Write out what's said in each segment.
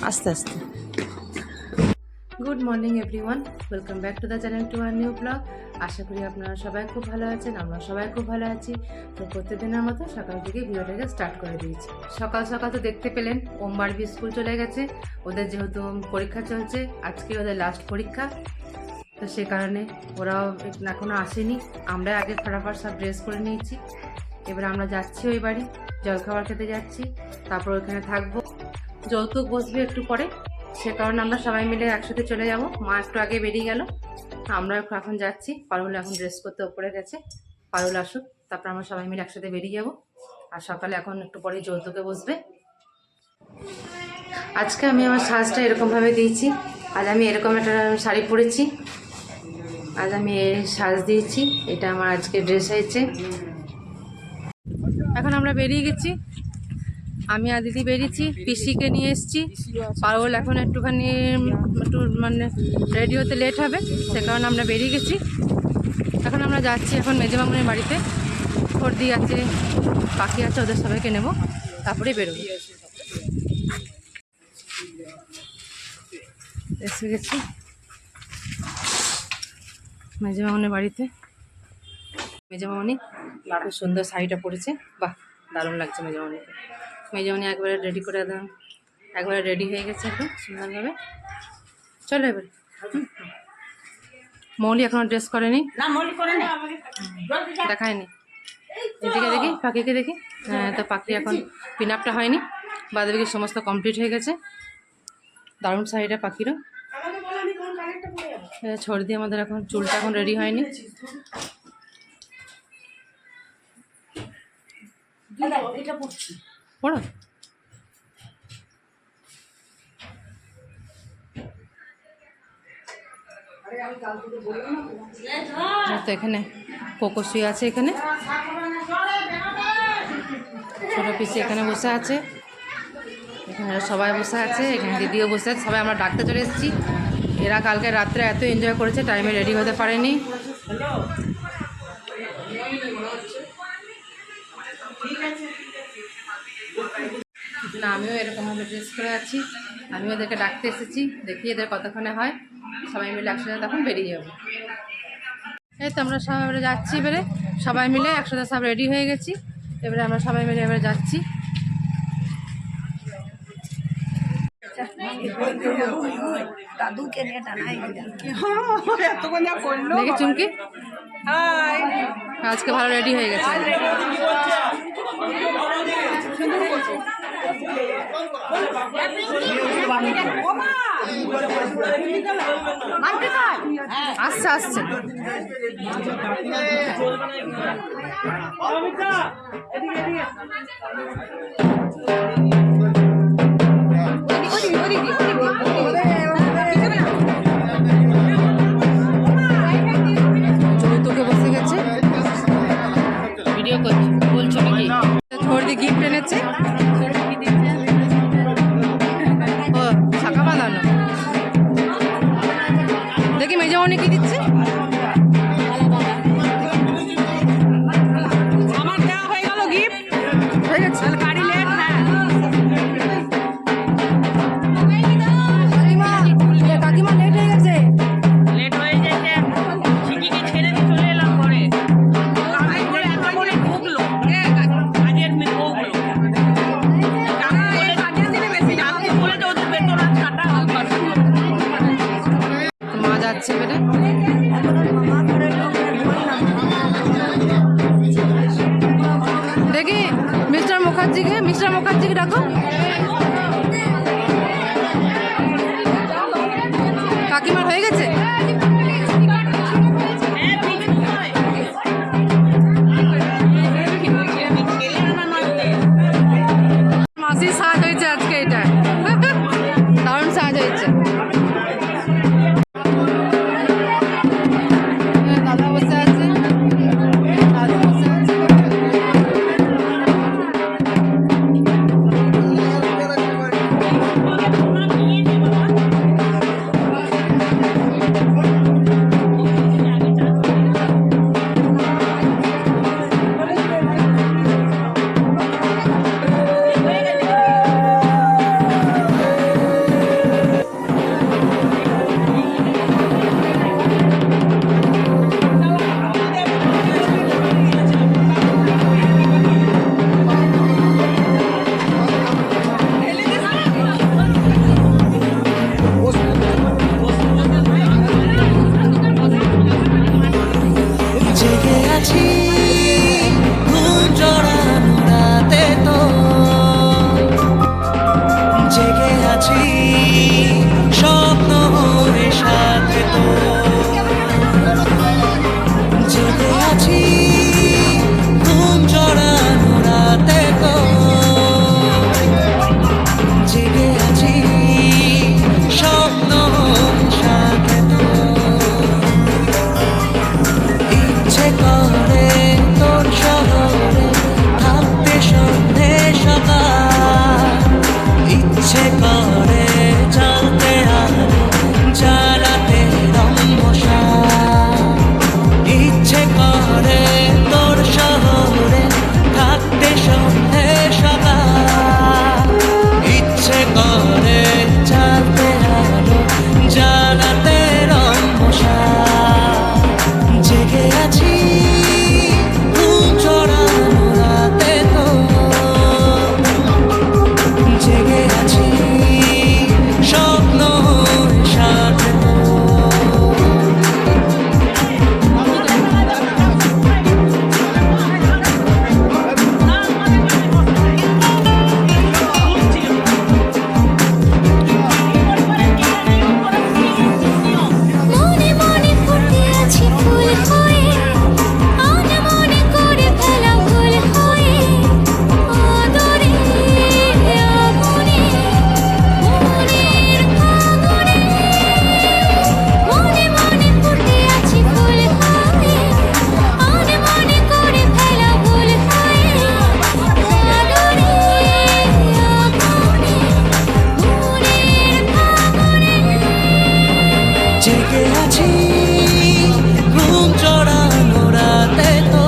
আস্তে আস্তে। Good morning everyone, welcome back to the channel to our new blog. আশা করি আপনারা সবাই খুব ভালো আছেন, আমরা সবাই খুব ভালো আছি। তো প্রত্যেকদিনের মতো সকাল থেকে ভিডিওটাকে স্টার্ট করে দিয়েছি। সকাল সকাল তো দেখতে পেলেন ওম বারবি স্কুল চলে গেছে। ওদের যেহেতু পরীক্ষা চলছে, আজকে ওদের লাস্ট পরীক্ষা, তো সে কারণে ওরাও এখনও আসেনি। আমরা আগে ফটাফট সব ড্রেস করে নিয়েছি। এবার আমরা যাচ্ছি ওই বাড়ি, জলখাবার খেতে যাচ্ছি, তারপর ওখানে থাকবো। যৌতুক বসবে একটু পরে, সে কারণে আমরা সবাই মিলে একসাথে চলে যাব। মা একটু আগে বেরিয়ে গেল, আমরা এখন যাচ্ছি। পারুল এখন ড্রেস করতে ওপরে গেছে, পারুল আসুক, তারপর আমরা সবাই মিলে একসাথে বেরিয়ে যাব। আর সকালে এখন একটু পরে যৌতুকে বসবে। আজকে আমি আমার সাজটা এরকমভাবে দিয়েছি। আজ আমি এরকম একটা শাড়ি পরেছি, আজ আমি এই সাজ দিয়েছি। এটা আমার আজকে ড্রেস হয়েছে। এখন আমরা বেরিয়ে গেছি, আমি আর দিদি বেরিয়েছি, পিসিকে নিয়ে এসেছি। পারুল এখন একটু মানে রেডি হতে লেট হবে, সে কারণে আমরা বেরিয়ে গেছি। এখন আমরা যাচ্ছি এখন মেজমামুনির বাড়িতে। ফর্দি আছে, পাখি আছে, ওদের সবাইকে নেব, তারপরে বেরোবো। এসে গেছি মেজমামুনির বাড়িতে। মেজমামুনি খুব সুন্দর শাড়িটা পরেছে, বাহ দারুণ লাগছে মেজমামুনিকে। মেজমামুনি একবারে রেডি করে একবারে রেডি হয়ে গেছে একদম সুন্দরভাবে। চলো এবার। মৌলি এখনো ড্রেস করেনি, দেখায়নি। এদিকে দেখি, পাখিকে দেখি। হ্যাঁ, তো পাখি এখন পিন আপটা হয়নি, বাদবাকি সমস্ত কমপ্লিট হয়ে গেছে। দারুণ শাড়িটা পাখিরও। ছড়ি দিয়ে আমাদের এখন চুলটা এখন রেডি হয়নি। পড়ো। তো এখানে কোকো শুয়ে আছে, এখানে ছোটো পিসি এখানে বসে আছে, এখানে সবাই বসে আছে, এখানে দিদিও বসে আছে। সবাই আমরা ডাকতে চলে এসেছি। এরা কালকে রাত্রে এত এনজয় করেছে, টাইমে রেডি হতে পারেনি। না, আমিও এরকমভাবে ড্রেস করে আছি। আমিও ওদেরকে ডাকতে এসেছি, দেখি এদের কতক্ষণে হয়। সবাই মিলে একসাথে তখন বেরিয়ে যাবো। এই তো আমরা সবাই মিলে যাচ্ছি। এবারে সবাই মিলে একসাথে সব রেডি হয়ে গেছি। এবারে আমরা সবাই মিলে এবারে যাচ্ছি। দেখি চুমকি আজকে ভালো রেডি হয়ে গেছে। আসছে আসছে। যৌতুকে বসে গেছে, ভিডিও করছি, বলছো নাকি? থর্দি গিফট এনেছে, ও শাখা বাঁধানো। দেখি মেজমামনি কি দিচ্ছে। আমার দেওয়া হয়ে গেল গিফট, হয়ে গেছে। গাড়ি লেট। হ্যাঁ, কাকিমা লেট হয়ে গেছে। লেট হয়ে গেছে, ছিটিকে ছেড়ে দিয়ে চলে এলাম ঘরে। ঢুকলো কাজের মেয়ে ঢুকলো, কাজের দিনে বেশি জানতে বলে তো ওদের বেতন আর কাটা মা যাচ্ছে বেড়ে। দেখি মিস্টার মুখার্জিকে ডাকো। কাকিমার হয়ে গেছে। মাসির সাজ হয়েছে আজকে, এটা দারুণ সাজ হয়েছে। দাদা বসে আছে, দাদু বসে আছে। জেগে আছি স্বপ্ন হয়ে সাথে তো জেগে আছি ঘুম জড়ানো রাতে তো জেগে আছি স্বপ্ন হয়ে সাথে তো ইচ্ছে করে তোর শহরে থাকতে সন্ধে সকাল ইচ্ছে করে জ্বলতে আলো জ্বালাতে রম্বসা ইচ্ছে করে তোর শহরে থাকতে সন্ধে সকাল ইচ্ছে করে জ্বলতে আলো জ্বালাতে রম্বসা জেগে আছি ঘুম জড়ানো রাতে তো জেগে আছি স্বপ্ন হয়ে সাথে তো মনে মনে ফুটে আছি ফুল হয়ে মনে করে ফেলা ভুল হয়ে আদরে আপনে মনের ফাগুনে মনে মনে ফুটে আছি ফুল হয়ে মনে করে ফেলা ভুল হয়ে আদরে আপনে মনের ফাগুনে জেগে আছি ঘুম জড়ানো রাতে তো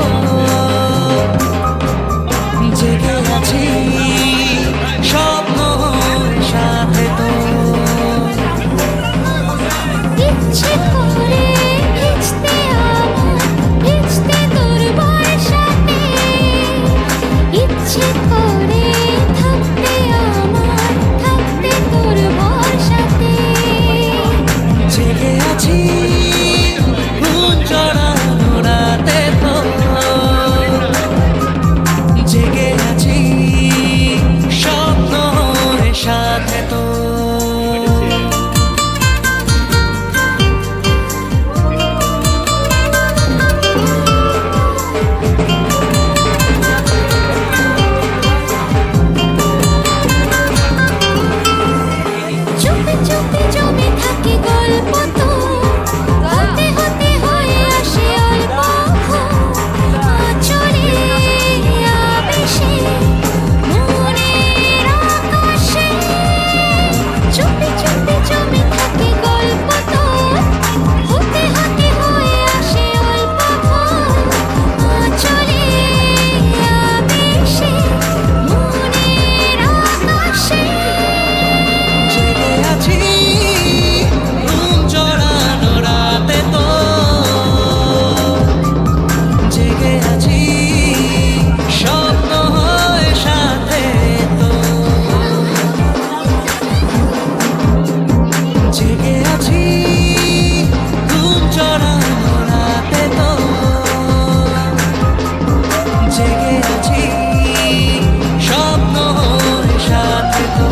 জেগে আছি স্বপ্ন হয়ে সাথে তো ইচ্ছে করে ভিজতে আমার ভিজতে তোর বর্ষাতে ইচ্ছে করে থাকতে আমার থাকতে তোর বর্ষাতে জেগে আছি ঘুম জড়ানো রাতে তো জেগে আছি স্বপ্ন হয়ে সাথে তো চুপে চুপে জমে থাকে গল্প তো হতে হতে হয়ে আসে অল্প চলে আবেশে মনের আকাশে চুপে চুপে জমে থাকে গল্প তো হতে হতে হয়ে আসে অল্প চলে আবেশে মনের আকাশে জেগে আছি ঘুম জড়ানো রাতে তো জেগে আছি স্বপ্ন হয়ে সাথে তো জেগে আছি ঘুম জড়ানো রাতে তো জেগে আছি স্বপ্ন হয়ে সাথে তো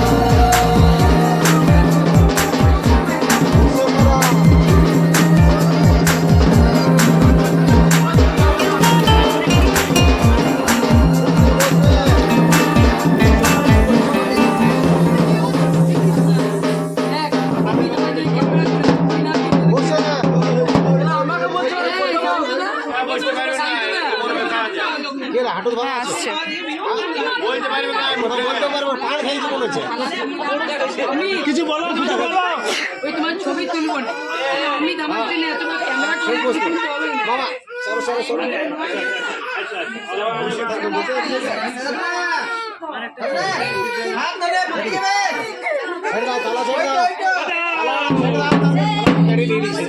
কিছু বলো কিছু বলো ওই তোমার ছবি তুলবো না আমি আমার দিনে এত ক্যামেরা করে তুলতে হবে না বাবা সরো সরো সরো ছেড়ে দাও তালা ছেড়ে দাও তালা ছেড়ে দাও গাড়ি নিয়ে নিয়েছে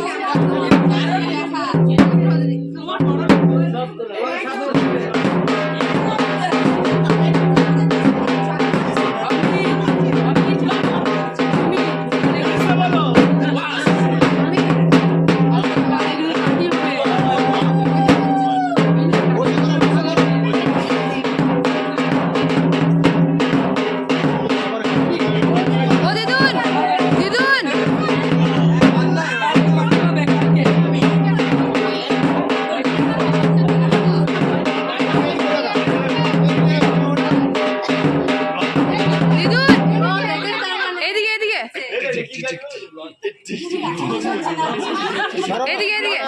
এদিকে এদিকে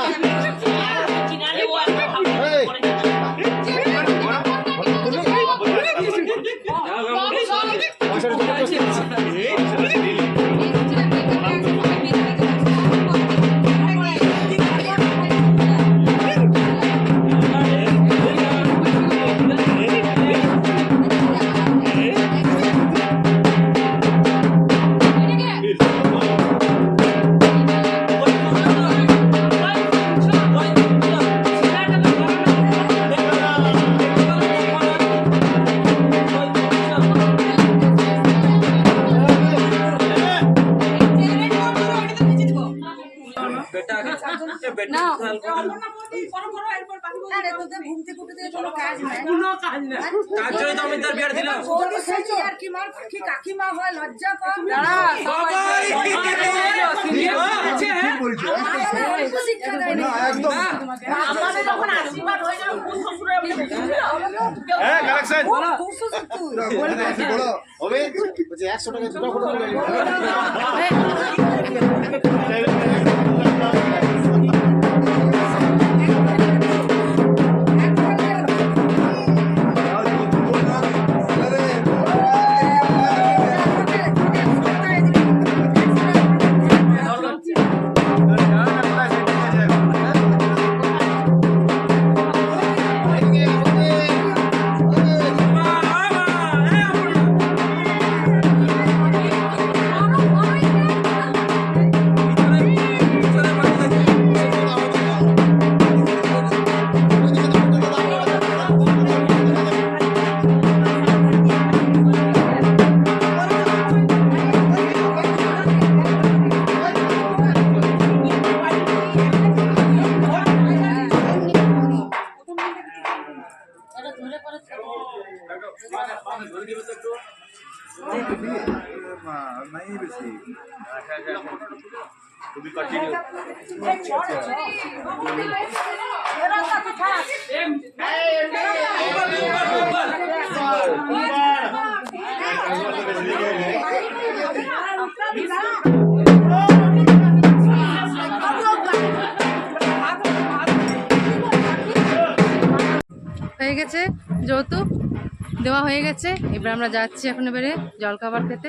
হবে 100 টাকা দুটো ফটো তুলে হয়ে গেছে, যৌতুক দেওয়া হয়ে গেছে। এবার আমরা যাচ্ছি এখন এবারে জলখাবার খেতে।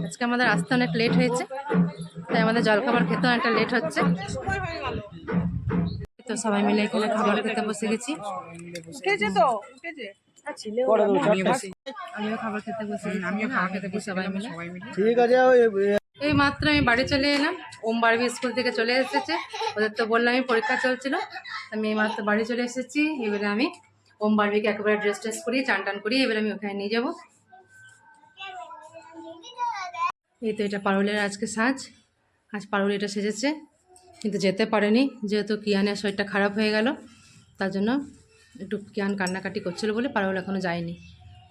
আজকে আমাদের আসতে অনেক লেট হয়েছে, তাই আমাদের জলখাবার খেতে অনেকটা লেট হচ্ছে। তো সবাই মিলে এখানে খাবার খেতে বসে গেছি। আমিও খাবার খেতে বসে গেছি, আমিও খাবার খেতে বসে সবাই মিলে। ঠিক আছে। এই মাত্র আমি বাড়ি চলে এলাম, ওম বারবি স্কুল থেকে চলে এসেছে। ওদের তো বললামই পরীক্ষা চলছিল, আমি এই মাত্র বাড়ি চলে এসেছি। এবারে আমি ওম বারবিকে একেবারে ড্রেস ট্রেস করিয়ে চান টান করিয়ে এবারে আমি ওখানে নিয়ে যাব। এই তো এটা পারুলের আজকে সাজ, আজ পারুল এটা সেজেছে, কিন্তু যেতে পারেনি যেহেতু কিয়ানের শরীরটা খারাপ হয়ে গেল। তার জন্য একটু কিয়ান কান্নাকাটি করছিল বলে পারুল এখনও যায়নি।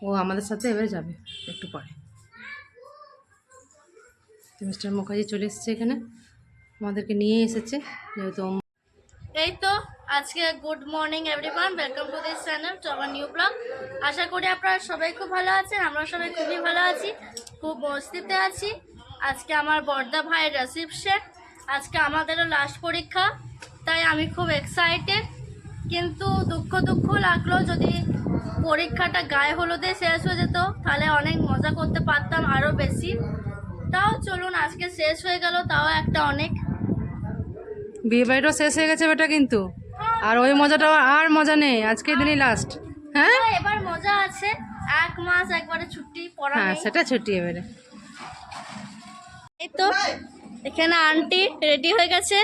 ও আমাদের সাথে এবারে যাবে একটু পরে। মিস্টার মুখার্জি চলে এসেছে এখানে, আমাদেরকে নিয়ে এসেছে যেহেতু। এই তো আজকে good morning everyone, welcome to this channel, to our new blog. আশা করি আপনারা সবাই খুব ভালো আছেন, আমরা সবাই খুবই ভালো আছি, খুব মস্তিতে আছি। আজকে আমার বড়দা ভাইয়ের রিসেপশন, আজকে আমাদেরও লাস্ট পরীক্ষা, তাই আমি খুব এক্সাইটেড। কিন্তু দুঃখ লাগলো, যদি পরীক্ষাটা গায়ে হলুদে শেষ হয়ে যেত তাহলে অনেক মজা করতে পারতাম আরও বেশি। তাও চলুন, আজকে শেষ হয়ে গেল, তাও একটা অনেক। বিয়ে বাড়িটাও শেষ হয়ে গেছে বেটা, কিন্তু আর ওই মজাটা আর মজা নেই, আজকের দিনই লাস্ট। হ্যাঁ এবার মজা আছে, 1 মাস একবারে ছুটি পড়া হ্যাঁ, নেই। সেটা ছুটি এবারে। এই তো এখানে আন্টি রেডি হয়ে গেছে।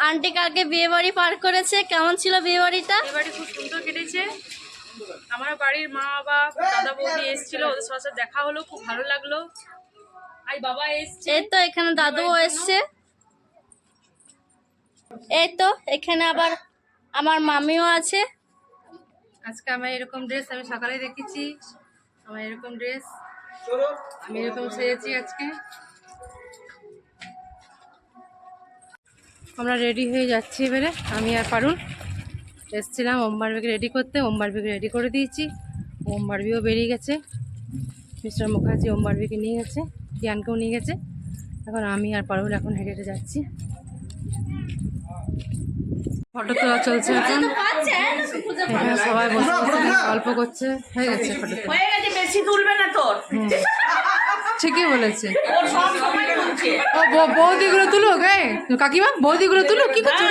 আন্টি কালকে বিয়ে বাড়ি পার করেছে, কেমন ছিল বিয়ে বাড়িটা? এবারে খুব সুন্দর কেটেছে। আমার বাড়ির মা বাবা দাদা বৌদি এসেছিল, ওদের সবার সাথে দেখা হলো, খুব ভালো লাগলো। আই বাবা এসছে, এই তো এখানে দাদুও এসছে। এই তো এখানে আবার আমার মামিও আছে। আজকে আমার এরকম ড্রেস আমি সকালে দেখেছি, আমার এরকম ড্রেস আমি এরকম সেরেছি আজকে। আমরা রেডি হয়ে যাচ্ছি এবারে, আমি আর পারুল এসেছিলাম ওম বারবিকে রেডি করতে, ওম বারবিকে রেডি করে দিয়েছি। ওম বারবিও বেরিয়ে গেছে, মিস্টার মুখার্জি ওম বারবিকে নিয়ে গেছে, কিয়ানকেও নিয়ে গেছে। এখন আমি আর পারুল এখন হেঁটে হেঁটে যাচ্ছি। ফটো তোলা চলছে এখন, এখানে সবাই বসে বসে গল্প করছে। হয়ে গেছে ফটো তোলা। হয়ে গেছে, বেশি তুলবে না তোর। ঠিকই বলেছে। ওর সব সময় তুলছে। ও বৌদিগুলো তুলুক, এই কাকিমা বৌদিগুলো তুলুক, কি করছো?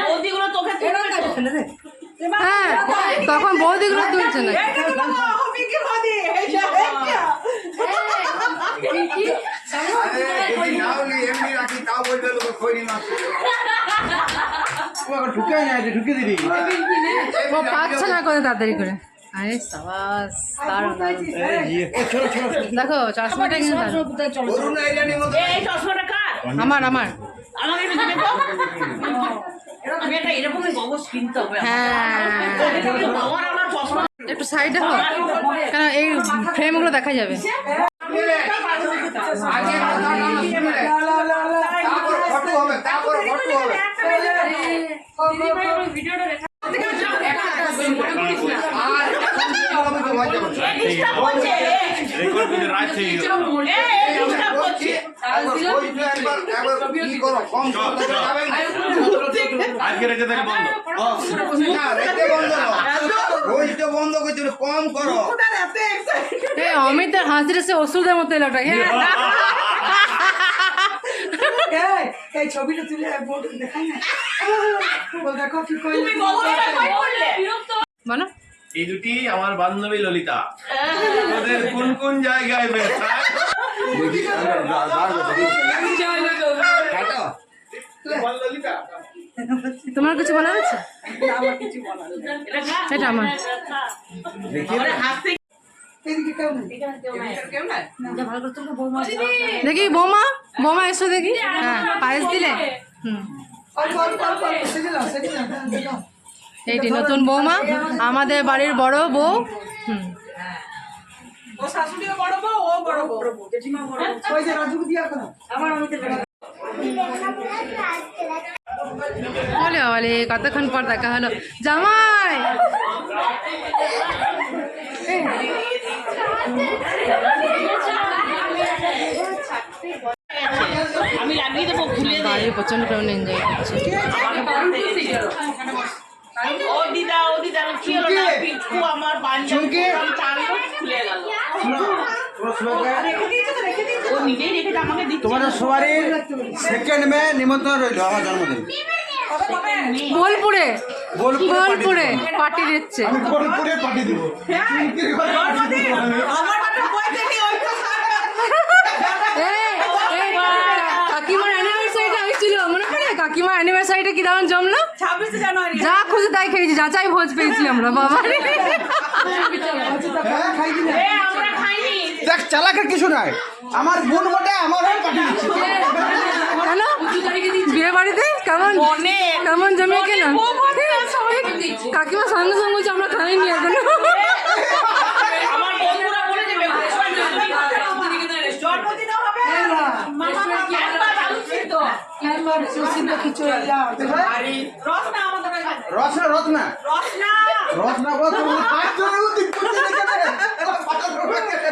বৌদিগুলো তোকে তুলবে তো। হ্যাঁ, তখন বৌদিগুলো তুলছে না। ও পাচ্ছে না করে তাড়াতাড়ি করে। আরে সাবাস, দারুণ দারুণ। দেখো চশমাটা কিন্তু দারুণ। এই চশমাটা কার? আমার আমার আমাকে একটু দিবে তো? আমি একটা এরকমই গগস কিনতে হবে। হ্যাঁ, আমার আমার চশমা। একটু সাইডে হোক, কেন এই ফ্রেমগুলো দেখা যাবে। ডিস্টার্ব করছে। ডিস্টার্ব করছে। আজকে রেখে থেকে বন্ধ বন্ধ করছিল, কম করো। এই অমিতের হাসিটা সে ওষুধের মতো এলো ওটা। এই ছবিটা তুলে বোর্ড দেখাই না, দেখো কি কইলে। তুমি গগসটা কই করলে? বলো। এই দুটি আমার বান্ধবী ললিতা, ওদের কোন কোন জায়গায় ব্যস্ত ললিতা। তোমার কিছু বলার আছে? আমার কিছু বলার নেই। এটা আমার। আমার হাসতে এদিকে কেউ নেই। কেউ না। দেখি বৌমা, বৌমা এসো দেখি। হ্যাঁ, পায়েস দিলে। হুম, অল্প অল্প অল্প সেজে দাও, সেজে দাও, দাও। এইটি নতুন বৌমা, আমাদের বাড়ির বড় বউ। হুম, ও শাশুড়িও বড় বউ, ও বড় বউ। জেঠিমা বড় বউ। ওই যে রাজুকে দিয়া করো। আমার অমিতের বেলা। বলে বলে কতক্ষণ পর দেখা হলো। জামাই আমি লাগিয়ে দেবো, খুলে দে। বাড়ির প্রচন্ড পরিমাণে এনজয় করছে। ও দিদা, ও দিদা, কি হলো না? পিঠু আমার বান্ধবী টানলো, খুলে গেল। ও নিজেই রেখে আমাকে দিচ্ছে। তোমাদের সবারই 2 মে নিমন্ত্রণ রইল আমার জন্মদিন। বোলপুরে বোলপুরে বোলপুরে পার্টি দিচ্ছে। আমি বোলপুরে পাঠিয়ে দিব। এই, এই, কাকিমার অ্যানিভার্সারিটা হয়েছিল মনে পড়ে? কাকিমার অ্যানিভার্সারিটা কি দারুণ জমলো। 26 জানুয়ারি। যা খুশি তাই খেয়েছি, যাচাই ভোজ পেয়েছি আমরা। বাবা খাই দিলে আমরা খাইনি। দেখ চালাকের কিছু নাই, আমার বোন বটে, আমার পাঠিয়ে দিচ্ছে। কেন বিয়ে বাড়িতে কেমন কেমন জমিয়ে কেন কাকিমা সঙ্গে সঙ্গে বলছে আমরা খাইনি এখন। আমার বন্ধুরা বলে দেবে জন্মদিনও হবে। মামা একবার আলু সিদ্ধ। একবার সুসিদ্ধ কিছু রসনা আমাদের কাছে। রসনা রত্না রসনা। রত্না বল তোমার হাত ধরে উঠি করতে রেখে দে।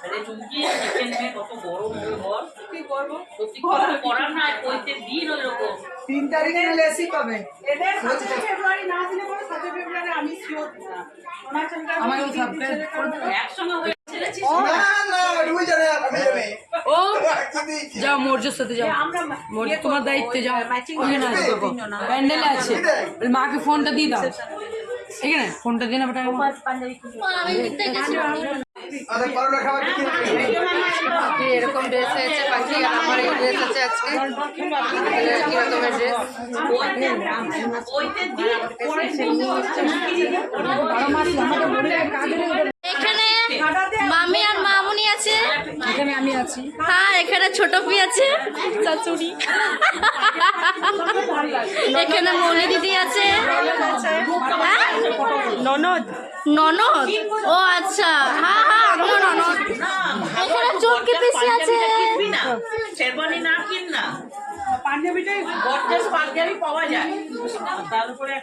আরে চুমকি চিকেন মে কত গরম হলো বল। কি করব? সত্যি কথা করার না, কইতে দিন ওরকম। 3 তারিখে এসি পাবে। এদের 7 ফেব্রুয়ারি না দিলে পরে 7 ফেব্রুয়ারি আমি শিওর না। ওনার সঙ্গে আমাকে সাবস্ক্রাইব করে দেবে। একসঙ্গে হয়ে ছেলেছি। না না রুই জানে আমি জানি ও যাও মোর্জের সাথে যাও, মোর্জ তোমার দায়িত্বে যাও। ওখানে আছে দেখো প্যান্ডেলে আছে, ওই মাকে ফোনটা দিয়ে দাও। এখানে ফোনটা দিয়ে না বেটা। আমি দেখতে গেছি। আরে পারোটা খাবার কি এরকম ড্রেস হয়েছে পাখি, আর আমার এই ড্রেস আছে আজকে। কি রকমের ড্রেস? ওইতে দিয়ে পরে এখানে মামি আর মামুনি আছে। এখানে আমি আছি। হ্যাঁ, এখানে ছোট পি আছে, শাশুড়ি। এখানে মৌলি দিদি আছে। হ্যাঁ? ননদ ননদ? ও আচ্ছা, হ্যাঁ হ্যাঁ, আমিও ননদ। এখানে চুমকি পিসি আছে। কিনবি না, শেরবানি না কিন না। গর্জাস পাঞ্জাবি পাওয়া যায় তার উপরে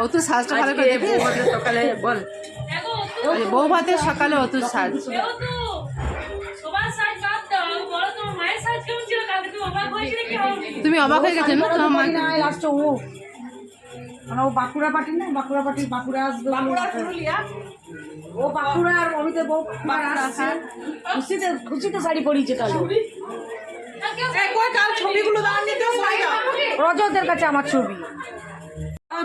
ও তো সাজটা ভালো করে দেখে সকালে বল বউ ভাতের সকালে ও তো সাজ সবার সাজ বাদ দাও বলো তোমার মায়ের সাজ কেমন ছিল কালকে তুমি অবাক হয়েছিলে কি হবে তুমি অবাক হয়ে গেছো না তোমার মা লাস্টে ও মানে ও বাঁকুড়া পার্টি না বাঁকুড়া পার্টি বাঁকুড়া আসবে ও বাঁকুড়া আর অমিতের বউ বাঁকুড়া আসছে খুশিতে শাড়ি পরিয়েছে তাহলে রজতদের কাছে আমার ছবি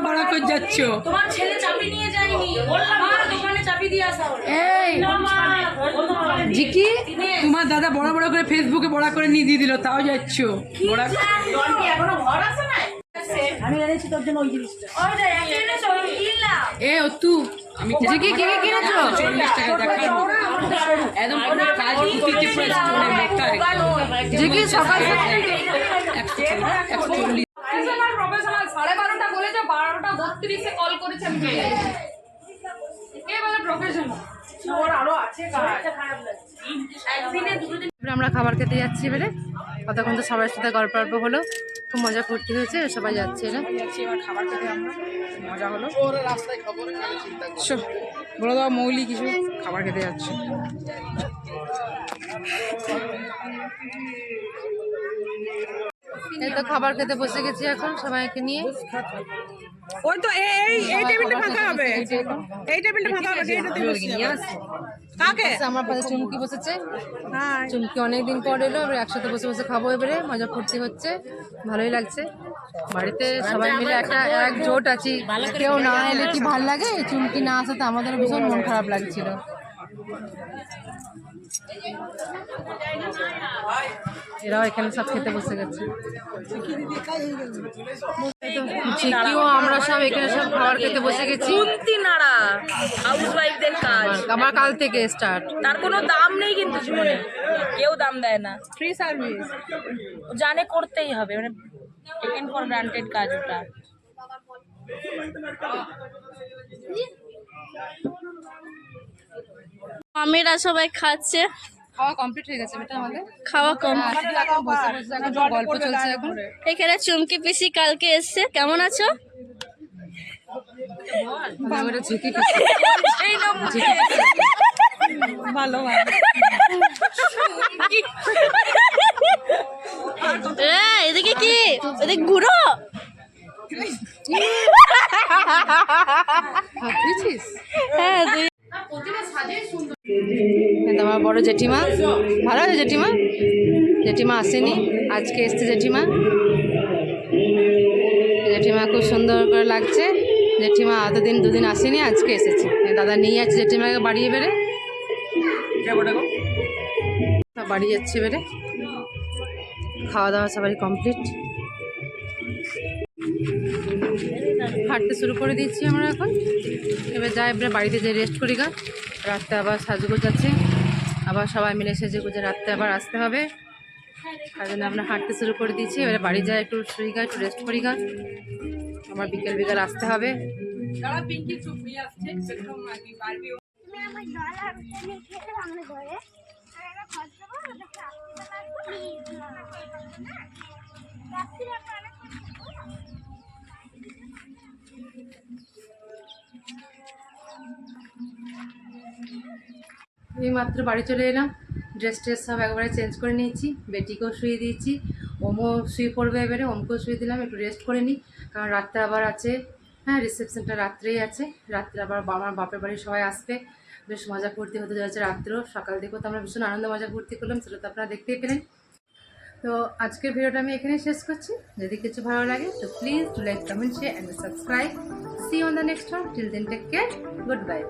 বড় করে যাচ্ছ তোমার ছেলে চাবি নিয়ে যায়নি বললাম মা দোকানে চাবি দিয়ে আসা হলো এই জিকি তোমার দাদা বড় বড় করে ফেসবুকে বড় করে নিয়ে দিয়ে দিল তাও যাচ্ছ বড় এখনো ঘর আছে না আমি এনেছি তোর জন্য ওই জিনিসটা ওই যে এখানে চলে কিনলাম এ ও তুই আমি জিকি কি কি কিনেছো 40 টাকা দেখাবো একদম পুরো কাজ কুচিতে পুরো স্টোরে মেকটা জিকি সকাল প্রফেশনাল 12:30টা বলেছে 12:32 কল করেছে আমি পেয়ে গেছি কে বলে প্রফেশনাল ওর আরো আছে কাজ একদিনে দুটো দিন এবার আমরা খাবার খেতে যাচ্ছি এবারে কতক্ষণ তো সবার সাথে গল্প গল্প হলো খুব মজা ফুর্তি হয়েছে সবাই যাচ্ছে এরা এবার খাবার খেতে আমরা মজা হলো বলে দাও মৌলি কিছু খাবার খেতে যাচ্ছে এই তো খাবার খেতে বসে গেছি এখন সবাইকে নিয়ে ওই তো এই টেবিলটা ফাঁকা হবে এই টেবিলটা ফাঁকা হবে এইটাতে বসে কাকে আমার পাশে চুমকি বসেছে চুমকি অনেকদিন পর এলো এবার একসাথে বসে বসে খাবো এবারে মজা ফুর্তি হচ্ছে ভালোই লাগছে বাড়িতে সবাই মিলে একটা একজোট আছি কেউ না এলে কি ভাল লাগে চুমকি না আসাতে আমাদের ভীষণ মন খারাপ লাগছিল এরাও এখানে সব খেতে বসে গেছে চিকিও আমরা সব এখানে সব খাবার খেতে বসে গেছি নাড়া হাউসওয়াইফদের কাজ আবার কাল থেকে স্টার্ট তার কোনো দাম নেই কিন্তু জীবনে কেউ দাম দেয় না ফ্রি সার্ভিস জানে করতেই হবে মানে টেকেন ফর গ্রান্টেড কাজ ওটা আমিরা সবাই খাচ্ছে খাওয়া কমপ্লিট হয়ে গেছে বেটা আমাদের খাওয়া কম বসে বসে এখন গল্প চলছে এখন এখানে চুমকি পিসি কালকে এসছে কেমন আছো আমরা ঝুঁকি ভালো এদিকে কি এদিকে ঘুরো বুঝছিস হ্যাঁ তুই আমার বড় জেঠিমা ভালো আছে জেঠিমা জেঠিমা আসেনি আজকে এসছে জেঠিমা জেঠিমা খুব সুন্দর করে লাগছে জেঠিমা এতদিন দুদিন আসেনি আজকে এসেছে দাদা নিয়ে যাচ্ছে জেঠিমাকে বাড়িয়ে বেড়ে বাড়ি যাচ্ছে বেড়ে খাওয়া দাওয়া সবারই কমপ্লিট হাঁটতে শুরু করে দিচ্ছি আমরা এখন এবার যাই এবারে বাড়িতে যে রেস্ট করি গা রাত্রে আবার সাজুগুজ আছে আবার সবাই মিলে সেজে গুজে রাত্রে আবার আসতে হবে তার জন্য আমরা হাঁটতে শুরু করে দিচ্ছি এবারে বাড়ি যাই একটু শুই গা একটু রেস্ট করি গা আবার বিকেল বিকেল আসতে হবে এই মাত্র বাড়ি চলে এলাম ড্রেস ট্রেস সব একবারে চেঞ্জ করে নিয়েছি বেটিকেও শুয়ে দিয়েছি ওমও শুয়ে পড়বে এবারে ওমকেও শুয়ে দিলাম একটু রেস্ট করে নিই কারণ রাত্রে আবার আছে হ্যাঁ রিসেপশনটা রাত্রেই আছে রাত্রে আবার আমার বাপের বাড়ি সবাই আসবে বেশ মজা ফুর্তি হতে যাচ্ছে রাত্রেও সকাল থেকেও তো আমরা ভীষণ আনন্দ মজা ফুর্তি করলাম সেটা তো আপনারা দেখতেই পেলেন তো আজকের ভিডিওটা আমি এখানেই শেষ করছি যদি কিছু ভালো লাগে তো please do like comment share and subscribe see on the next one till then take care good by